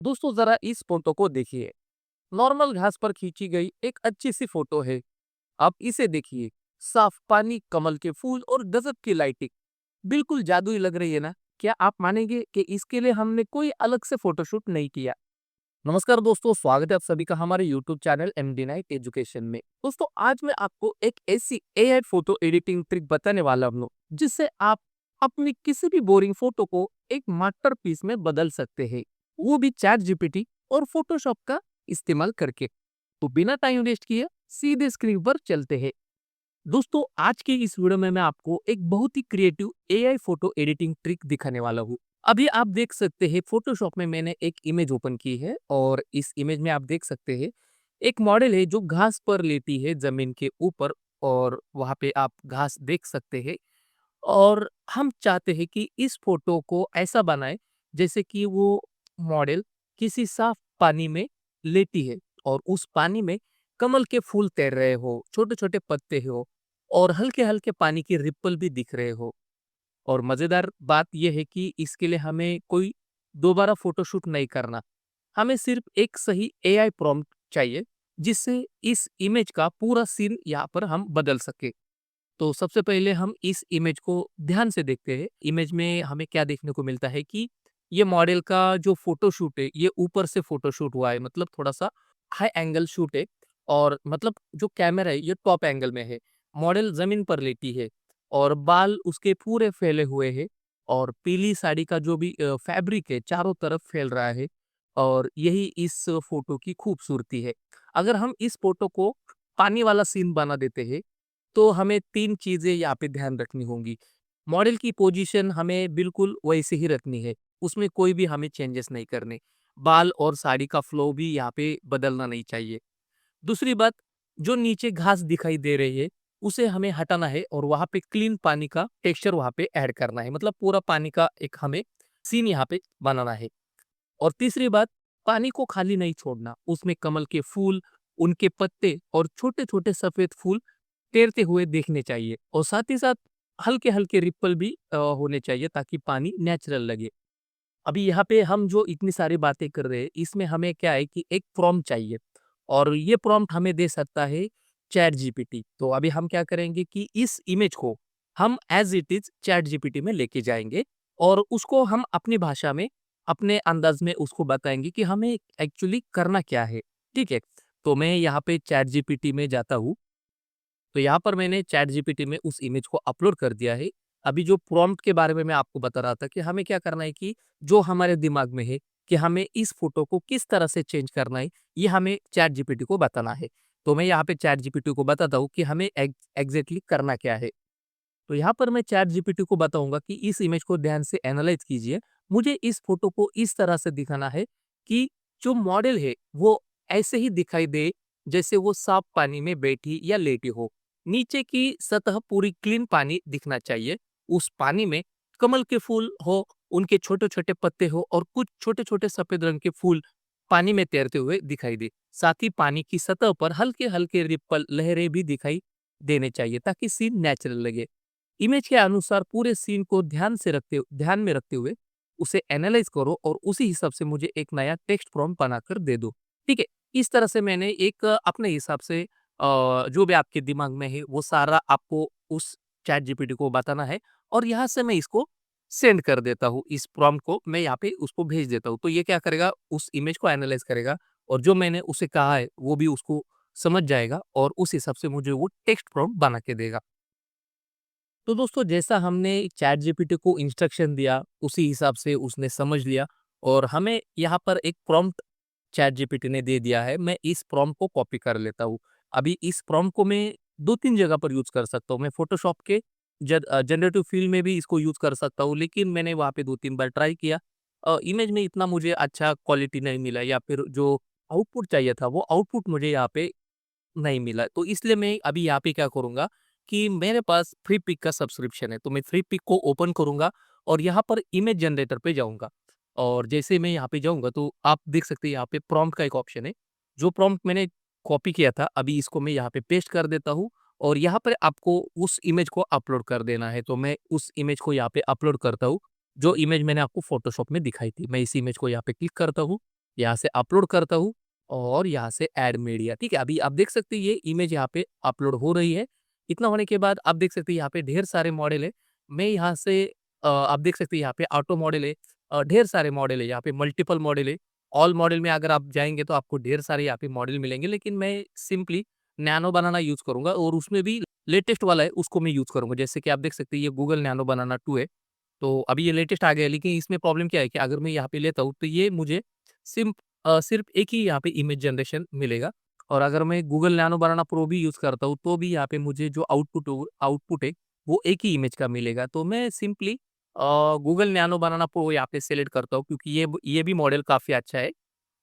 दोस्तों जरा इस फोटो को देखिए। नॉर्मल घास पर खींची गई एक अच्छी सी फोटो है। अब इसे देखिए। साफ पानी, कमल के फूल और गजब की लाइटिंग। बिल्कुल जादुई लग रही है ना। क्या आप मानेंगे कि इसके लिए हमने कोई अलग से फोटोशूट नहीं किया। नमस्कार दोस्तों, स्वागत है आप सभी का हमारे YouTube channel MD night education में। दोस्तों आज मैं आपको एक ऐसी AI फोटो एडिटिंग ट्रिक बताने वाला हूँ जिससे आप अपनी किसी भी बोरिंग फोटो को एक मास्टरपीस में बदल सकते हैं, वो भी चैट जीपीटी और फोटोशॉप का इस्तेमाल करके। तो बिना टाइम वेस्ट किए सीधे स्क्रीन पर चलते हैं। दोस्तों आज के इस वीडियो में मैं आपको एक बहुत ही creative AI photo editing trick दिखाने वाला हूँ। अभी आप देख सकते हैं फोटोशॉप में मैंने एक इमेज ओपन की है और इस इमेज में आप देख सकते हैं एक मॉडल है जो घास पर लेटी है जमीन के ऊपर। और वहां पे आप घास देख सकते हैं। और हम चाहते हैं कि इस फोटो को ऐसा बनाए जैसे कि वो मॉडल किसी साफ पानी में लेटी है और उस पानी में कमल के फूल तैर रहे हो, छोटे छोटे पत्ते हो और हल्के हल्के पानी की रिप्पल भी दिख रहे हो। और मजेदार बात यह है कि इसके लिए हमें कोई दोबारा फोटोशूट नहीं करना। हमें सिर्फ एक सही AI प्रॉम्प्ट चाहिए जिससे इस इमेज का पूरा सीन यहाँ पर हम बदल सके। तो सबसे पहले हम इस इमेज को ध्यान से देखते हैं। इमेज में हमें क्या देखने को मिलता है कि ये मॉडल का जो फोटोशूट है ये ऊपर से फोटोशूट हुआ है, मतलब थोड़ा सा हाई एंगल शूट है। और मतलब जो कैमरा है ये टॉप एंगल में है। मॉडल जमीन पर लेटी है और बाल उसके पूरे फैले हुए हैं। और पीली साड़ी का जो भी फैब्रिक है चारों तरफ फैल रहा है। और यही इस फोटो की खूबसूरती है। अगर हम इस फोटो को पानी वाला सीन बना देते हैं तो हमें 3 चीज़ें यहाँ पे ध्यान रखनी होंगी। मॉडल की पोजीशन हमें बिल्कुल वैसे ही रखनी है, उसमें कोई भी हमें चेंजेस नहीं करने। बाल और साड़ी का फ्लो भी यहाँ पे बदलना नहीं चाहिए। दूसरी बात, जो नीचे घास दिखाई दे रही है, उसे हमें हटाना है और वहाँ पे क्लीन पानी का टेक्सचर वहाँ पे ऐड करना है। मतलब पूरा पानी का एक हमें सीन यहाँ पे बनाना है। और तीसरी बात, पानी को खाली नहीं छोड़ना, उसमें कमल के फूल, उनके पत्ते और छोटे-छोटे सफेद फूल तैरते हुए देखने चाहिए। और साथ ही साथ हल्के-हल्के रिपल भी होने चाहिए ताकि पानी नेचुरल लगे। अभी यहाँ पे हम जो इतनी सारी बातें कर रहे हैं, इसमें हमें क्या है कि एक प्रॉम्प्ट चाहिए और ये प्रॉम्प्ट हमें दे सकता है चैट जीपीटी। तो अभी हम क्या करेंगे कि इस इमेज को हम as it is chat GPT में लेके जाएँगे और उसको हम अपनी भाषा में, अपने अंदाज़ में उसको बताएँगे कि हमें एक्चुअली करना क्या है, ठीक है? तो मैं यहाँ पे चैट जीपीटी में जाता हूँ। तो यहाँ पर मैंने चैट जीपीटी में उस इमेज को अपलोड कर दिया है। अभी जो प्रॉम्प्ट के बारे में मैं आपको बता रहा था कि हमें क्या करना है कि जो हमारे दिमाग में है कि हमें इस फोटो को किस तरह से चेंज करना है, ये हमें चैट जीपीटी को बताना है। तो मैं यहाँ पे चैट जीपीटी को बताता हूँ कि हमें एग्जैक्टली करना क्या है। तो यहाँ पर मैं चैट जीपीटी को बताऊंगा कि इस इमेज को ध्यान से एनालाइज कीजिए। मुझे इस फोटो को इस तरह से दिखाना है कि जो मॉडल है वो ऐसे ही दिखाई दे जैसे वो साफ पानी में बैठी या लेटी हो। नीचे की सतह पूरी क्लीन पानी दिखना चाहिए। उस पानी में कमल के फूल हो, उनके छोटे छोटे पत्ते हो और कुछ छोटे छोटे सफेद रंग के फूल पानी में तैरते हुए दिखाई दे। साथ ही पानी की सतह पर हल्के हल्के रिपल लहरें भी दिखाई देने चाहिए ताकि सीन नेचुरल लगे। इमेज के अनुसार पूरे सीन को ध्यान में रखते हुए उसे एनालाइज करो और उसी हिसाब से मुझे एक नया टेक्स्ट प्रॉम्प्ट बनाकर दे दो। ठीक है? इस तरह से मैंने एक अपने हिसाब से जो भी आपके दिमाग में है वो सारा आपको उस चैट जीपीटी को बताना है और यहाँ से मैं इसको सेंड कर देता हूँ। इस प्रॉम्प्ट को मैं यहाँ पे उसको भेज देता हूँ। तो ये क्या करेगा, उस इमेज को एनालाइज करेगा और जो मैंने उसे कहा है वो भी उसको समझ जाएगा और उस हिसाब से मुझे वो टेक्स्ट प्रॉम्प्ट बना के देगा। तो दोस्तों जैसा हमने चैट जीपीटी को इंस्ट्रक्शन दिया उसी हिसाब से उसने समझ लिया और हमें यहाँ पर एक प्रॉम्प्ट चैट जीपीटी ने दे दिया है। मैं इस प्रॉम्प्ट को कॉपी कर लेता हूँ। अभी इस प्रॉम्प्ट को मैं 2-3 जगह पर यूज़ कर सकता हूँ। मैं फ़ोटोशॉप के जनरेटिव फ़ील्ड में भी इसको यूज़ कर सकता हूँ, लेकिन मैंने वहाँ पे 2-3 बार ट्राई किया। इमेज में इतना मुझे अच्छा क्वालिटी नहीं मिला या फिर जो आउटपुट चाहिए था वो आउटपुट मुझे यहाँ पे नहीं मिला। तो इसलिए मैं अभी यहाँ पे क्या करूँगा कि मेरे पास फ्री पिक का सब्सक्रिप्शन है, तो मैं फ्री पिक को ओपन करूँगा और यहाँ पर इमेज जनरेटर पे जाऊँगा। और जैसे मैं यहाँ पे जाऊँगा तो आप देख सकते हैं यहाँ पे प्रॉम्प्ट का एक ऑप्शन है। जो प्रॉम्प्ट मैंने कॉपी किया था, अभी इसको मैं यहाँ पे पेस्ट कर देता हूँ और यहाँ पर आपको उस इमेज को अपलोड कर देना है। तो मैं उस इमेज को यहाँ पे अपलोड करता हूँ, जो इमेज मैंने आपको फ़ोटोशॉप में दिखाई थी। मैं इस इमेज को यहाँ पे क्लिक करता हूँ यहाँ से अपलोड करता हूँ और यहाँ से ऐड मीडिया, ठीक है। अभी आप देख सकते हैं ये इमेज यहाँ पे अपलोड हो रही है। इतना होने के बाद आप देख सकते हैं यहाँ पे ढेर सारे मॉडल है। मैं यहाँ से आप देख सकते हैं यहाँ पे ऑटो मॉडल है, ढेर सारे मॉडल है, यहाँ पे मल्टीपल मॉडल है। ऑल मॉडल में अगर आप जाएँगे तो आपको ढेर सारे यहाँ पे मॉडल मिलेंगे, लेकिन मैं सिंपली नैनो बनाना यूज़ करूँगा और उसमें भी लेटेस्ट वाला है उसको मैं यूज़ करूँगा। जैसे कि आप देख सकते हैं ये गूगल नैनो बनाना 2 है। तो अभी ये लेटेस्ट आ गया है, लेकिन इसमें प्रॉब्लम क्या है कि अगर मैं यहाँ पे लेता हूँ तो ये मुझे सिर्फ़ एक ही यहाँ पे इमेज जनरेशन मिलेगा। और अगर मैं गूगल नैनो बनाना प्रो भी यूज़ करता हूँ तो भी यहाँ पे मुझे जो आउटपुट है वो एक ही इमेज का मिलेगा। तो मैं सिंपली गूगल नैनो बनाना प्रो यहाँ पे सेलेक्ट करता हूँ, क्योंकि ये भी मॉडल काफ़ी अच्छा है,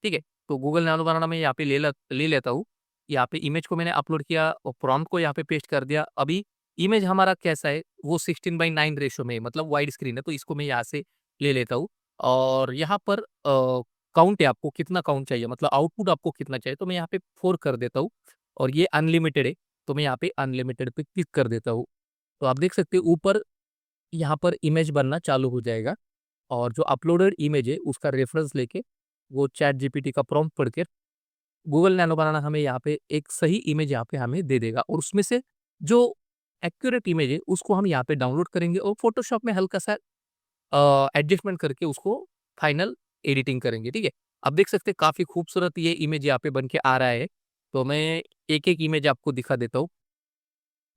ठीक है? तो गूगल नैनो बनाना मैं यहाँ पे ले लेता हूँ। यहाँ पे इमेज को मैंने अपलोड किया और प्रॉम्प्ट को यहाँ पे पेस्ट कर दिया। अभी इमेज हमारा कैसा है, वो 16:9 रेशियो में है, मतलब वाइड स्क्रीन है, तो इसको मैं यहाँ से ले लेता हूँ। और यहाँ पर काउंट है, आपको कितना काउंट चाहिए, मतलब आउटपुट आपको कितना चाहिए, तो मैं यहाँ पे 4 कर देता हूँ। और ये अनलिमिटेड है, तो मैं यहाँ पे अनलिमिटेड पे क्लिक कर देता हूँ। तो आप देख सकते हो ऊपर यहाँ पर इमेज बनना चालू हो जाएगा और जो अपलोडेड इमेज है उसका रेफरेंस लेके वो चैट जीपीटी का प्रॉम्प्ट पढ़ के गूगल नैनो बनाना हमें यहाँ पे एक सही इमेज यहाँ पे हमें दे देगा, और उसमें से जो एक्यूरेट इमेज है उसको हम यहाँ पे डाउनलोड करेंगे और फोटोशॉप में हल्का सा एडजस्टमेंट करके उसको फाइनल एडिटिंग करेंगे, ठीक है। अब देख सकते हैं काफ़ी खूबसूरत ये इमेज यहाँ पे बन के आ रहा है। तो मैं एक-एक इमेज आपको दिखा देता हूँ,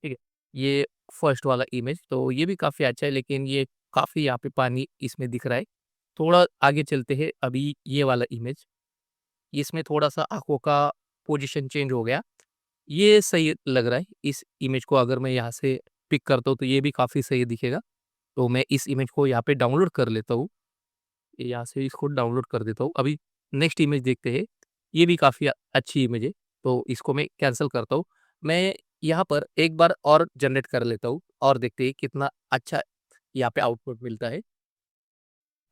ठीक है। ये फर्स्ट वाला इमेज तो ये भी काफ़ी अच्छा है, लेकिन ये काफ़ी यहाँ पे पानी इसमें दिख रहा है। थोड़ा आगे चलते हैं, अभी ये वाला इमेज, इसमें थोड़ा-सा आँखों का पोज़ीशन चेंज हो गया। ये सही लग रहा है। इस इमेज को अगर मैं यहाँ से पिक करता हूँ तो ये भी काफ़ी सही दिखेगा। तो मैं इस इमेज को यहाँ पे डाउनलोड कर लेता हूँ। यहाँ से इसको डाउनलोड कर देता हूँ। अभी नेक्स्ट इमेज देखते हैं। ये भी काफ़ी अच्छी इमेज है, तो इसको मैं कैंसल करता हूँ। मैं यहाँ पर एक बार और जनरेट कर लेता हूँ और देखते हैं कितना अच्छा यहाँ पे आउटपुट मिलता है।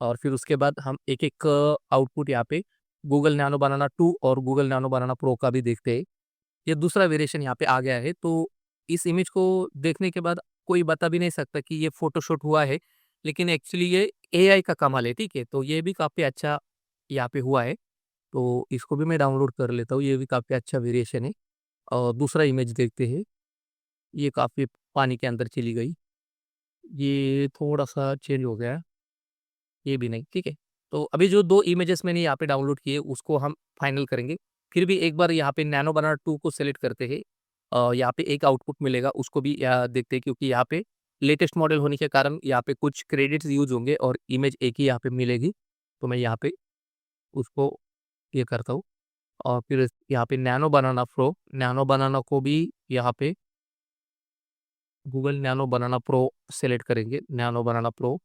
और फिर उसके बाद हम एक-एक आउटपुट यहाँ पे गूगल नैनो बनाना 2 और गूगल नैनो बनाना प्रो का भी देखते हैं। ये दूसरा वेरिएशन यहाँ पे आ गया है, तो इस इमेज को देखने के बाद कोई बता भी नहीं सकता कि ये फ़ोटोशॉट हुआ है, लेकिन एक्चुअली ये एआई का कमाल है, ठीक है? तो ये भी काफ़ी अच्छा यहाँ पे हुआ है, तो इसको भी मैं डाउनलोड कर लेता हूँ, ये भी काफ़ी अच्छा वेरिएशन है। और दूसरा इमेज देखते हैं, ये काफ़ी पानी के अंदर चली गई, ये थोड़ा-सा चेंज हो गया, ये भी नहीं, ठीक है? तो अभी जो 2 इमेजेस मैंने यहाँ पे डाउनलोड किए, उसको हम फाइनल करेंगे। फिर भी एक बार यहाँ पे नैनो बनाना 2 को सेलेक्ट करते हैं। यहाँ पे एक आउटपुट मिलेगा, उसको भी देखते हैं, क्योंकि यहाँ पे लेटेस्ट मॉडल होने के कारण यहाँ पे कुछ क्रेडिट्स यूज़ होंगे और इमेज एक ही यहाँ पे मिलेगी। तो मैं यहाँ पे उसको ये करता हूँ और फिर यहाँ पे नैनो बनाना को भी यहाँ पे गूगल नैनो बनाना प्रो सेलेक्ट करेंगे, नैनो बनाना प्रो,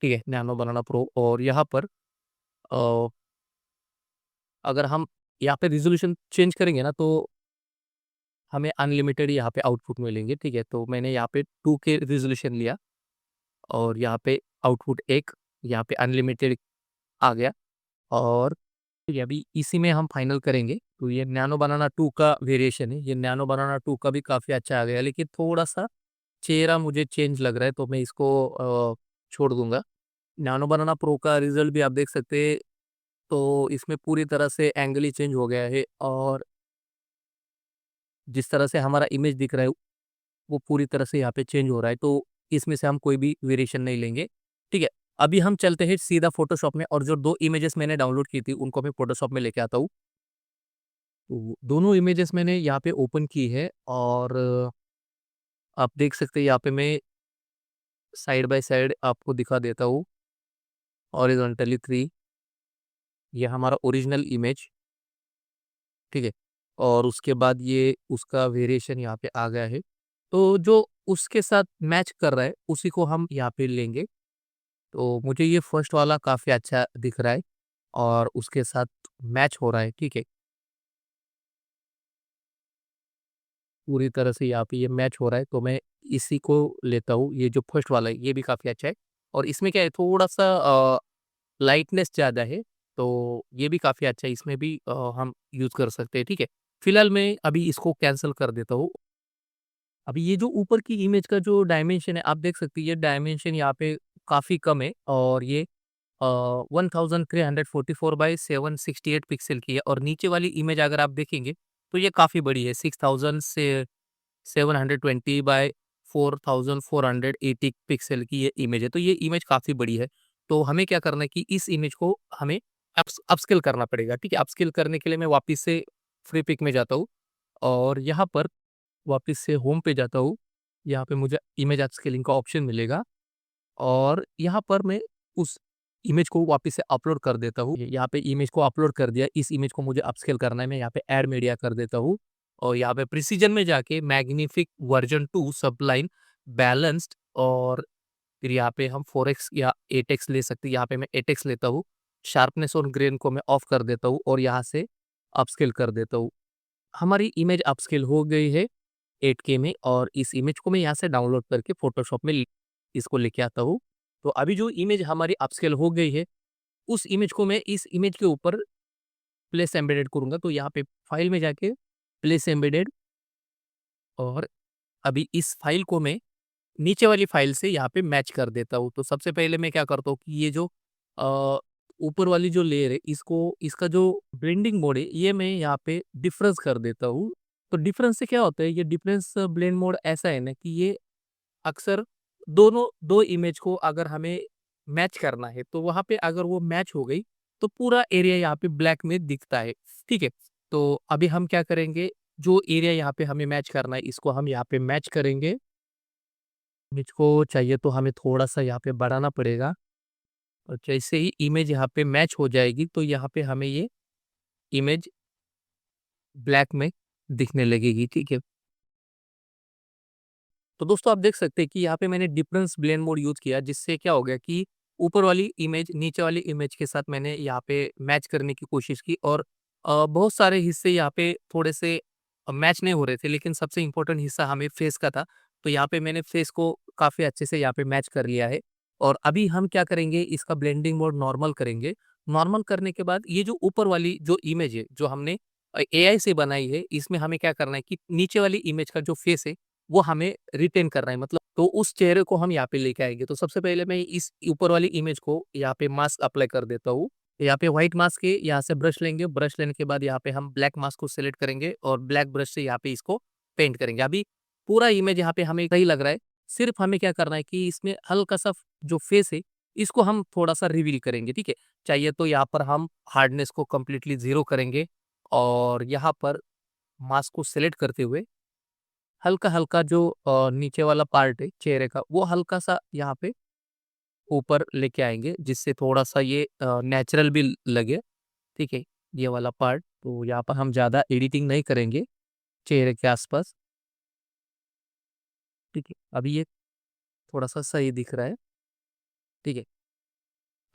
ठीक है? नैनो बनाना प्रो और यहाँ पर अ, अगर हम यहाँ पे रिज़ॉल्यूशन चेंज करेंगे ना, तो हमें अनलिमिटेड यहाँ पे आउटपुट मिलेंगे, ठीक है? तो मैंने यहाँ पे 2K रिज़ॉल्यूशन लिया और यहाँ पे आउटपुट 1, यहाँ पे अनलिमिटेड आ गया और ये अभी इसी में हम फाइनल करेंगे। तो ये नैनो बनाना 2 का वेरिएशन है, ये नैनो बनाना 2 का भी काफ़ी अच्छा आ गया, लेकिन थोड़ा-सा चेहरा मुझे चेंज लग रहा है, तो मैं इसको छोड़ दूँगा। नैनो बनाना प्रो का रिज़ल्ट भी आप देख सकते हैं, तो इसमें पूरी तरह से एंगल ही चेंज हो गया है और जिस तरह से हमारा इमेज दिख रहा है, वो पूरी तरह से यहाँ पे चेंज हो रहा है, तो इसमें से हम कोई भी वेरिएशन नहीं लेंगे, ठीक है? अभी हम चलते हैं सीधा फ़ोटोशॉप में और जो 2 इमेजेस मैंने डाउनलोड की थी, उनको मैं फ़ोटोशॉप में लेके आता हूँ। तो दोनों इमेजेस मैंने यहाँ पे ओपन की है और आप देख सकते हैं यहाँ पे मैं साइड बाय साइड आपको दिखा देता हूँ, हॉरिज़ॉन्टली 3, ये हमारा ओरिजिनल इमेज, ठीक है? और उसके बाद ये उसका वेरिएशन यहाँ पे आ गया है। तो जो उसके साथ मैच कर रहा है, उसी को हम यहाँ पे लेंगे। तो मुझे ये फर्स्ट वाला काफ़ी अच्छा दिख रहा है और उसके साथ मैच हो रहा है, ठीक है? पूरी तरह से यहाँ पे ये मैच हो रहा है, तो मैं इसी को लेता हूँ। ये जो फर्स्ट वाला है, ये भी काफ़ी अच्छा है और इसमें क्या है, थोड़ा-सा लाइटनेस ज़्यादा है, तो ये भी काफ़ी अच्छा है, इसमें भी हम यूज़ कर सकते हैं, ठीक है? फिलहाल मैं अभी इसको कैंसल कर देता हूँ। अभी ये जो ऊपर की इमेज का जो डायमेंशन है, आप देख सकते हैं, ये डायमेंशन यहाँ पे काफ़ी कम है और ये 1344 बाई 768 पिक्सल की है और नीचे वाली इमेज अगर आप देखेंगे तो ये काफ़ी बड़ी है, 6000 से 720 बाय 4480 पिक्सल की ये इमेज है। तो ये इमेज काफ़ी बड़ी है। तो हमें क्या करना है कि इस इमेज को हमें अपस्केल करना पड़ेगा, ठीक है? अपस्केल करने के लिए मैं वापस से फ्री पिक में जाता हूँ और यहाँ पर वापस से होम पे जाता हूँ। यहाँ पे मुझे इमेज अपस्केलिंग का ऑप्शन मिलेगा और यहाँ पर मैं उस इमेज को वापस से अपलोड कर देता हूँ। यहाँ पे इमेज को अपलोड कर दिया, इस इमेज को मुझे अपस्केल करना है, मैं यहाँ पे ऐड मीडिया कर देता हूँ और यहाँ पे प्रिसिजन में जाके मैग्निफिक वर्जन 2 सबलाइन बैलेंस्ड और फिर यहाँ पे हम 4x या 8x ले सकते हैं। यहाँ पे मैं 8x लेता हूँ। शार्पनेस और ग्रेन को मैं ऑफ कर देता हूँ और यहाँ से अपस्केल कर देता हूँ। हमारी इमेज अपस्केल हो गई है 8K में और इस इमेज को मैं यहाँ से डाउनलोड करके फ़ोटोशॉप में इसको लेके आता हूँ। तो अभी जो इमेज हमारी अपस्केल हो गई है, उस इमेज को मैं इस इमेज के ऊपर प्लेस एम्बेडेड करूँगा। तो यहाँ पे फाइल में जाके प्लेस एम्बेडेड और अभी इस फाइल को मैं नीचे वाली फाइल से यहाँ पे मैच कर देता हूँ। तो सबसे पहले मैं क्या करता हूँ कि ये जो अ, ऊपर वाली जो लेयर है इसको इसका जो ब्लेंडिंग मोड है ये मैं यहाँ पे डिफरेंस कर देता हूँ। तो डिफरेंस से क्या होता है, ये डिफरेंस ब्लेंड मोड ऐसा है ना कि ये अक्सर दोनों 2 इमेज को अगर हमें मैच करना है तो वहाँ पे अगर वो मैच हो गई तो पूरा एरिया यहाँ पे ब्लैक में दिखता है, ठीक है? तो अभी हम क्या करेंगे, जो एरिया यहाँ पे हमें मैच करना है इसको हम यहाँ पे मैच करेंगे। इमेज को चाहिए तो हमें थोड़ा-सा यहाँ पे बढ़ाना पड़ेगा और जैसे ही इमेज यहाँ पे मैच हो जाएगी तो यहाँ पे हमें ये इमेज ब्लैक में दिखने लगेगी, ठीक है? तो दोस्तों आप देख सकते हैं कि यहाँ पे मैंने डिफरेंस ब्लेंड मोड यूज़ किया जिससे क्या हो गया कि ऊपर वाली इमेज नीचे वाली इमेज के साथ मैंने यहाँ पे मैच करने की कोशिश की और बहुत सारे हिस्से यहाँ पे थोड़े से मैच नहीं हो रहे थे, लेकिन सबसे इम्पोर्टेंट हिस्सा हमें फेस का था। तो यहाँ पे मैंने फेस को काफ़ी अच्छे से यहाँ पे मैच कर लिया है और अभी हम क्या करेंगे, इसका ब्लेंडिंग मोड नॉर्मल करेंगे। नॉर्मल करने के बाद ये जो ऊपर वाली जो इमेज है जो हमने एआई से बनाई है, इसमें हमें क्या करना है कि नीचे वाली इमेज का जो फेस है वो हमें रिटेन करना है, मतलब तो उस चेहरे को हम यहाँ पे लेके आएँगे। तो सबसे पहले मैं इस ऊपर वाली इमेज को यहाँ पे मास्क अप्लाई कर देता हूँ। यहाँ पे व्हाइट मास्क है, यहाँ से ब्रश लेंगे, ब्रश लेने के बाद यहाँ पे हम ब्लैक मास्क को सेलेक्ट करेंगे और ब्लैक ब्रश से यहाँ पे इसको पेंट करेंगे। अभी पूरा इमेज यहाँ पे हमें सही लग रहा है, सिर्फ हमें क्या करना है कि इसमें हल्का-सा जो फेस है, इसको हम थोड़ा-सा रिवील करेंगे, ठीक है? चाहिए तो यहाँ पर हम हार्डनेस को कंप्लीटली ज़ीरो करेंगे और यहाँ पर मास्क को सेलेक्ट करते हुए हल्का-हल्का जो नीचे वाला पार्ट है चेहरे का, वो हल्का-सा यहाँ पे ऊपर लेके आएँगे, जिससे थोड़ा-सा ये नेचुरल भी लगे, ठीक है? ये वाला पार्ट, तो यहाँ पर हम ज़्यादा एडिटिंग नहीं करेंगे चेहरे के आस-पास, ठीक है? अभी ये थोड़ा-सा सही दिख रहा है, ठीक है?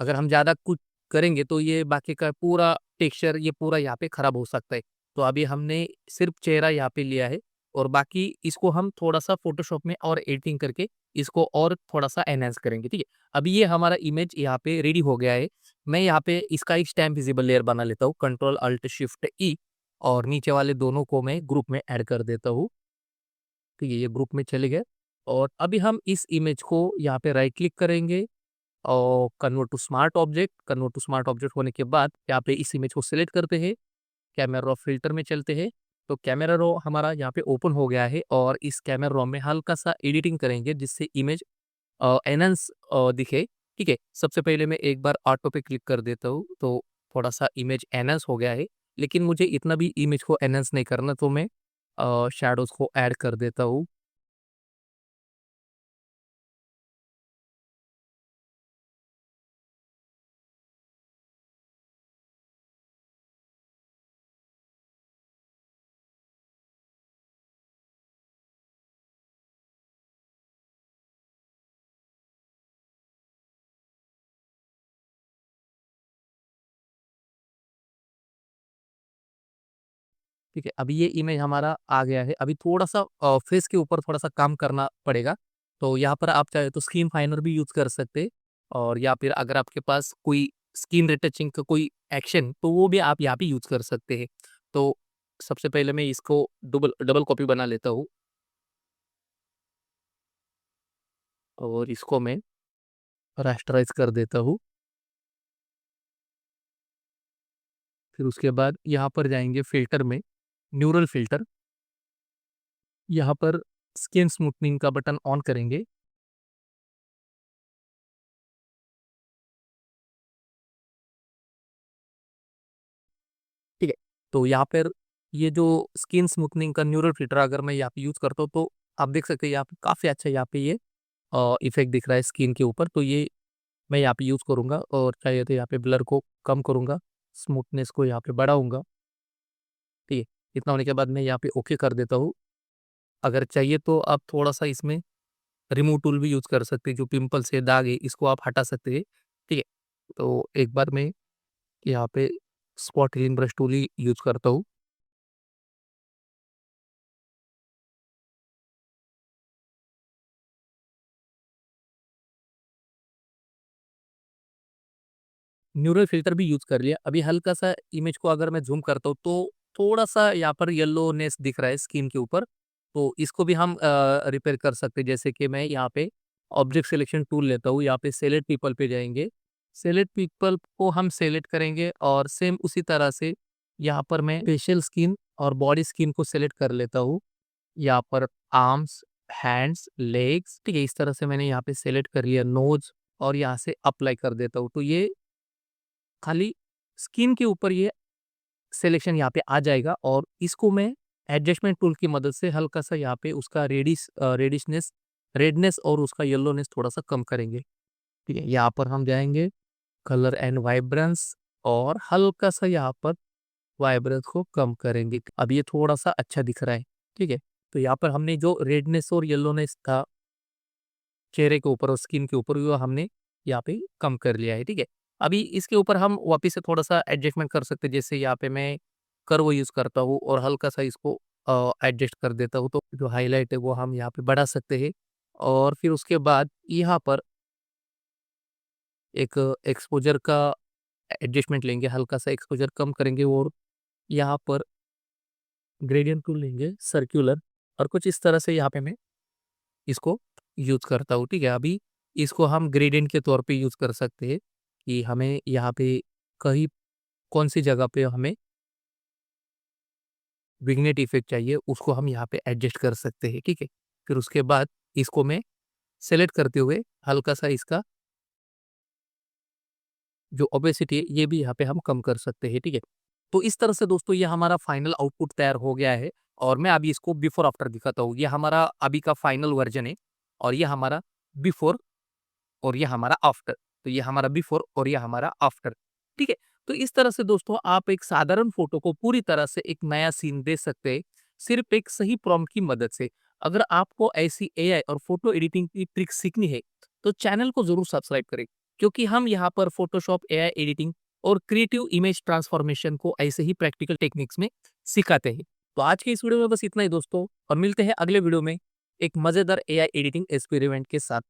अगर हम ज़्यादा कुछ करेंगे तो ये बाकी का पूरा टेक्सचर ये पूरा यहाँ पे खराब हो सकता है। तो अभी हमने सिर्फ़ चेहरा यहाँ पे लिया है और बाकी इसको हम थोड़ा-सा फ़ोटोशॉप में और एडिटिंग करके इसको और थोड़ा-सा एनहांस करेंगे, ठीक है? अभी ये हमारा इमेज यहाँ पे रेडी हो गया है। मैं यहाँ पे इसका एक स्टैम्प विज़िबल लेयर बना लेता हूँ, कंट्रोल अल्ट शिफ्ट ई और नीचे वाले दोनों को मैं ग्रुप में ऐड कर देता हूँ। ठीक है, ये ग्रुप में चले गए और अभी हम इस इमेज को यहाँ पे राइट क्लिक करेंगे और कन्वर्ट टू स्मार्ट ऑब्जेक्ट होने के बाद यहाँ पे इस इमेज को सिलेक्ट करते हैं, कैमरा रॉ फिल्टर में चलते हैं। तो कैमरा रॉ हमारा यहाँ पे ओपन हो गया है और इस कैमरा रॉ में हल्का सा एडिटिंग करेंगे जिससे इमेज एनहांस दिखे, ठीक है? सबसे पहले मैं एक बार ऑटो पे क्लिक कर देता हूँ, तो थोड़ा-सा इमेज एनहांस हो गया है, लेकिन मुझे इतना भी इमेज को एनहांस नहीं करना, तो मैं शैडोज़ को ऐड कर देता हूँ। ठीक है, अभी ये इमेज हमारा आ गया है। अभी थोड़ा-सा फेस के ऊपर थोड़ा-सा काम करना पड़ेगा। तो यहाँ पर आप चाहे तो स्किन फाइनर भी यूज़ कर सकते हैं और या फिर अगर आपके पास कोई स्किन रिटचिंग का कोई एक्शन तो वो भी आप यहाँ पे यूज़ कर सकते हैं। तो सबसे पहले मैं इसको डबल डबल कॉपी बना लेता हूँ और इसको मैं रास्टराइज़ कर देता हूँ। फिर उसके बाद यहाँ पर जाएंगे फिल्टर में, न्यूरल फिल्टर। यहाँ पर स्किन स्मूथनिंग का बटन ऑन करेंगे। ठीक है, तो यहाँ पर ये जो स्किन स्मूथनिंग का न्यूरल फिल्टर अगर मैं यहाँ पे यूज़ करता हूँ तो आप देख सकते हैं यहाँ पे काफ़ी अच्छा यहाँ पे ये इफेक्ट दिख रहा है स्किन के ऊपर। तो ये मैं यहाँ पे यूज़ करूँगा और चाहिए तो यहाँ पे ब्लर को कम करूँगा, स्मूथनेस को यहाँ पे बढ़ाऊँगा। ठीक है, इतना होने के बाद मैं यहाँ पे ओके कर देता हूँ। अगर चाहिए तो आप थोड़ा-सा इसमें रिमूव टूल भी यूज़ कर सकते हैं, जो पिंपल्स है, दाग है, इसको आप हटा सकते हैं। ठीक है, तो एक बार मैं यहाँ पे स्पॉट हीलिंग ब्रश टूल ही यूज़ करता हूँ। न्यूरल फ़िल्टर भी यूज़ कर लिया। अभी हल्का-सा इमेज को अगर मैं ज़ूम करता हूँ तो थोड़ा-सा यहाँ पर येलोनेस दिख रहा है स्किन के ऊपर। तो इसको भी हम रिपेयर कर सकते हैं। जैसे कि मैं यहाँ पे ऑब्जेक्ट सिलेक्शन टूल लेता हूँ, यहाँ पे सेलेक्ट पीपल पे जाएँगे। सेलेक्ट पीपल को हम सेलेक्ट करेंगे और सेम उसी तरह से यहाँ पर मैं फेशियल स्किन और बॉडी स्किन को सेलेक्ट कर लेता हूँ। यहाँ पर आर्म्स, हैंड्स, लेग्स, ठीक है? इस तरह से मैंने यहाँ पे सेलेक्ट कर लिया, नोज़ और यहाँ से अप्लाई कर देता हूँ। तो ये खाली स्किन के ऊपर ये सिलेक्शन यहाँ पे आ जाएगा और इसको मैं एडजस्टमेंट टूल की मदद से हल्का-सा यहाँ पे उसका रेडिशनेस, रेडनेस और उसका येलोनेस थोड़ा-सा कम करेंगे। ठीक है? यहाँ पर हम जाएँगे कलर एंड वाइब्रेंस और हल्का-सा यहाँ पर वाइब्रेंस को कम करेंगे। अब ये थोड़ा-सा अच्छा दिख रहा है। ठीक है? तो यहाँ पर हमने जो रेडनेस और येलोनेस था चेहरे के ऊपर और स्किन के ऊपर वो हमने यहाँ पे कम कर लिया है, ठीक है? अभी इसके ऊपर हम वापस से थोड़ा-सा एडजस्टमेंट कर सकते हैं, जैसे यहाँ पे मैं कर्व यूज़ करता हूँ और हल्का-सा इसको एडजस्ट कर देता हूँ, तो जो हाइलाइट है वो हम यहाँ पे बढ़ा सकते हैं। और फिर उसके बाद यहाँ पर एक एक्सपोज़र का एडजस्टमेंट लेंगे, हल्का-सा एक्सपोज़र कम करेंगे और यहाँ पर ग्रेडियंट टूल लेंगे सर्कुलर और कुछ इस तरह से यहाँ पे मैं इसको यूज़ करता हूँ, ठीक है? अभी इसको हम ग्रेडिएंट के तौर पे यूज़ कर सकते हैं कि हमें यहाँ पे कहीं कौन-सी जगह पे हमें विग्नेट इफ़ेक्ट चाहिए, उसको हम यहाँ पे एडजस्ट कर सकते हैं, ठीक है? फिर उसके बाद इसको मैं सेलेक्ट करते हुए हल्का-सा इसका जो ओपेसिटी है, ये भी यहाँ पे हम कम कर सकते हैं, ठीक है? तो इस तरह से दोस्तों ये हमारा फाइनल आउटपुट तैयार हो गया है और मैं अभी इसको बिफोर आफ्टर दिखाता हूँ। ये हमारा अभी का फाइनल वर्ज़न है और ये हमारा बिफोर और ये हमारा आफ्टर। तो ये हमारा बिफोर और ये हमारा आफ्टर, ठीक है? तो इस तरह से दोस्तों आप एक साधारण फ़ोटो को पूरी तरह से एक नया सीन दे सकते हैं, सिर्फ़ एक सही प्रॉम्प्ट की मदद से। अगर आपको ऐसी एआई और फ़ोटो एडिटिंग की ट्रिक्स सीखनी है, तो चैनल को ज़रूर सब्सक्राइब करें, क्योंकि हम यहाँ पर फ़ोटोशॉप, एआई एडिटिंग और क्रिएटिव इमेज ट्रांसफ़ॉर्मेशन को ऐसे ही प्रैक्टिकल टेक्निक्स में सिखाते हैं। तो आज के इस वीडियो में बस इतना ही दोस्तों और मिलते हैं अगले वीडियो में एक मज़ेदार एआई एडिटिंग एक्सपेरिमेंट के साथ।